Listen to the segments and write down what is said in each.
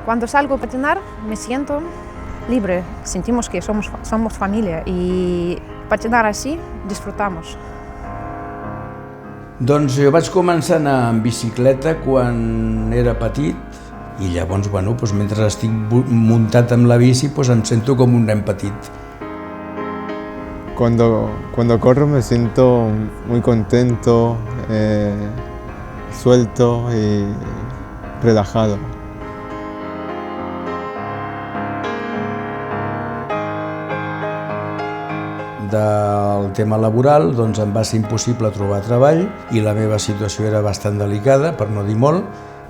Cuando salgo a patinar me siento libre, sentimos que somos familia y patinar así disfrutamos. Doncs jo vaig començar a anar en bicicleta quan era petit i llavors, mentre estic muntat amb la bici, em sento com un nen petit. Cuando corro me siento muy contento, suelto y relajado. Del tema laboral, em va ser impossible trobar treball i la meva situació era bastant delicada, per no dir molt,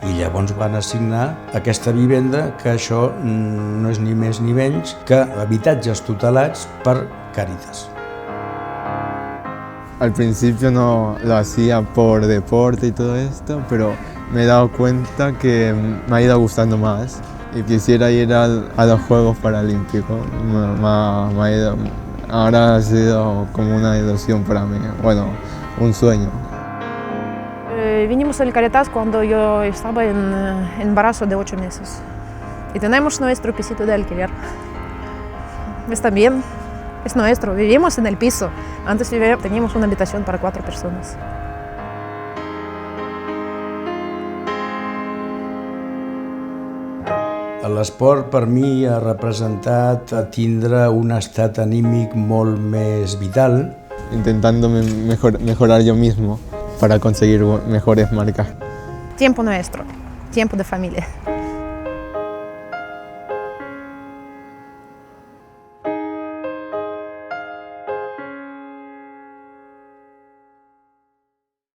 i llavors van assignar aquesta vivenda, que això no és ni més ni menys que habitatges tutelats per Càritas. Al principio no lo hacía por deporte y todo esto, pero me he dado cuenta que me ha ido gustando más y quisiera ir a los Juegos Paralímpicos. Ahora ha sido como una ilusión para mí, un sueño. Vinimos al Caritas cuando yo estaba en embarazo de 8 meses y tenemos nuestro pisito de alquiler. Está bien, es nuestro, vivimos en el piso. Antes teníamos una habitación para 4 personas. L'esport per mi ha representat tindre un estat anímic molt més vital. Intentando mejorar yo mismo para conseguir mejores marcas. Tiempo nuestro, tiempo de familia.